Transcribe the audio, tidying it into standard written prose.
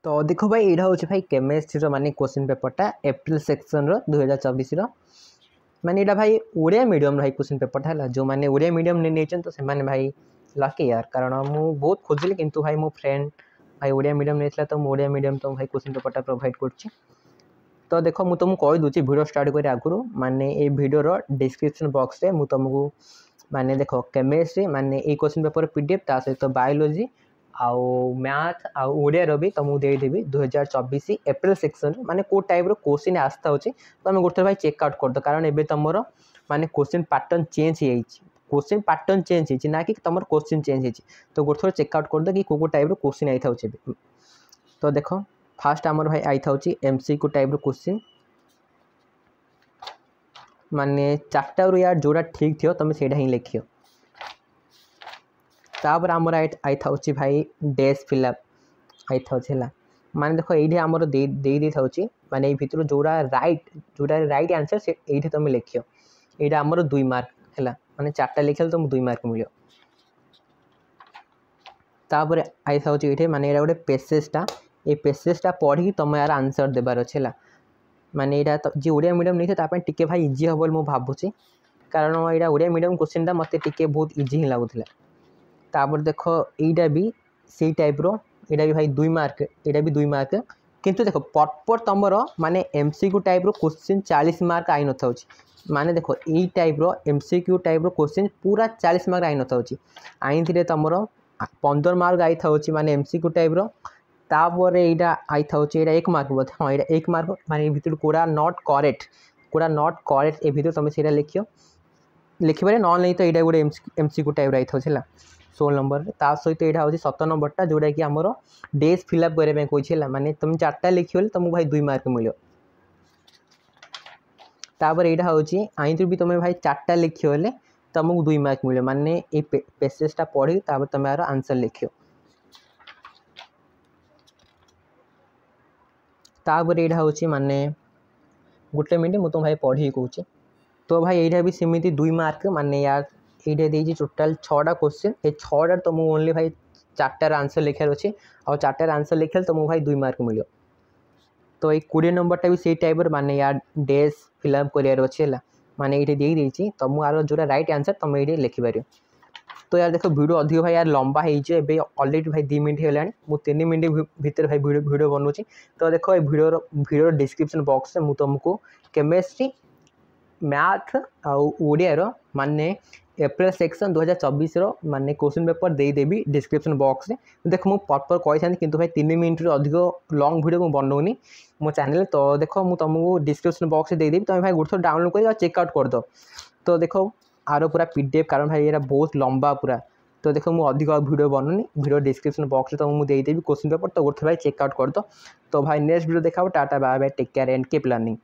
तो देखो भाई यहाँ हूँ भाई केमिस्ट्री माने क्वेश्चन पेपरटा एप्रिल सेक्शन 2024 माने यहाँ भाई ओडिया मीडियम भाई क्वेश्चन पेपरटा है जो मैंने ओडिया मीडियम नहीं तो से भाई लकी यार कारण मुझे बहुत खोजिली किंतु भाई मो फ्रेंड भाई ओडिया मीडियम नहीं तो मुझे ओडिया मीडियम तो भाई क्वेश्चन पेपरटा प्रोवाइड कर। तो देख मुझे तुमको कही दूसरी भिडियो स्टार्ट कर आगु माने ये भिडियोर डिस्क्रिप्शन बॉक्स रे मुझे तुमको माने देख केमिस्ट्री माने ये क्वेश्चन पेपर पीडीएफ ता सहित बायोलॉजी आउ मैथ आउ ओडिया भी तुमको देदेवी 2024 एप्रिल सेक्शन माने को टाइप क्वेश्चन आस्था होची तो आम गोटे भाई चेकआउट कर दो कारण एबे तुमर माने क्वेश्चन पैटर्न चेंज हो क्वेश्चन पैटर्न चेंज हो ना कि तुम क्वेश्चन चेंज हो तो गोटे थोड़ा चेकआउट कर दो कि को टाइप क्वेश्चन आई था। तो देख फास्ट आमर भाई आई था एमसीक्यू टाइप क्वेश्चन माने चार्टा रु यार जोड़ा ठीक थी तुम से लिखियो तापर आमर आई था भाई डेज फिलअप आई था माने देखो ये आमर दे था माने भितर जोड़ा राइट आंसर से ये तुम लिखियो यहाँ आमर 2 मार्क है माने 4टा लिखे तुम 2 मार्क मिल तापर आई था ये माने गोटे पेसेजटा ये पेसेजटा पढ़ी तुम यार आंसर देवार अच्छे माने यहाँ जी ओडिया मीडियम नहीं था टे भाई इजी हम बोली मुझे भावुँ कारण यहाँ ओडिया मीडियम क्वेश्चनटा मत टे बहुत इजी ही लगुला तापर देख यहाँ भी से टाइप यहाँ भी भाई 2 मार्क यहाँ भी 2 मार्क किंतु देख प्रॉपर तुमर माने एमसीक्यू टाइप क्वेश्चन 40 मार्क आई न माने देख ये टाइप एमसीक्यू टाइप क्वेश्चन पूरा 40 मार्क आई न आई थी तुमर 15 मार्क आई था माने एमसीक्यू टाइप तापर यहाँ आई था यहाँ 1 मार्क बोलते हाँ यहाँ 1 मार्क माने भर कोड़ा नॉट करेक्ट ए भर तुम से लिखियो लिखिपारे ना नहीं तो यहाँ गोटे एमसीक्यू टाइप आई था 16 नंबर ता सहित यहाँ हूँ 17 नंबरटा जोटा कि आमर डेज फिलअप करने कही माने तुम 4टा लिखियो तुमको भाई 2 मार्क मिल तापर यहाँ हूँ आई भी तुम भाई 4टा लिखियो तुमको 2 मार्क मिले माने ये पेसेजटा पढ़ी तापर तुम यार आंसर लिखियो तापर यहाँ हूँ माने गोटे मिनट मुझे तुम भाई पढ़ी कहूँ तो भाई यहाँ भी सेमती 2 मार्क माने यार ये देती टोटाल 6टा क्वेश्चन ये 6टा तुमको ओनली भाई 4टार आंसर लिखार अच्छे और 4टार आंसर लिखे तुमको भाई 2 मार्क मिल तो ये 20 नंबरटा भी से टाइप माने यार डेज फिलअप करार अच्छे माने ये देती तुमको यार जो राइट आंसर तुम ये लिखिपार। तो यार देखो वीडियो अधिक भाई यार लंबा हो ऑलरेडी भाई 2 मिनट होगा मुझे 3 मिनट भितर भाई वीडियो बनाऊँगी। तो देखो ये वीडियो डिस्क्रिप्शन बॉक्स में मुझे तुमको केमिस्ट्री मैथ आउ ओडिया माने एप्रिल सेक्शन 2024 माने क्वेश्चन पेपर देदेवी डिस्क्रिप्शन बॉक्स में देख मुझे प्रॉपर कही कि भाई 3 मिनट अधिक लॉन्ग वीडियो मुझे बनाऊनी मो चैनल। तो देखो मुझे तुमको डिस्क्रिप्शन बॉक्स में देदेवी तुम भाई गोटे डाउनलोड कर चेकआउट कर दो। तो देखो आर पूरा पीडीएफ कारण भाई ये बहुत लंबा पूरा तो देखो मुझे अधिक वीडियो बनाऊनी वीडियो डिस्क्रिप्शन बॉक्स में तुमको देदेवी क्वेश्चन पेपर तो गोटे भाई चेकआउट कर दो। तो भाई नेक्स्ट वीडियो देखा tata bye bye take care and keep learning.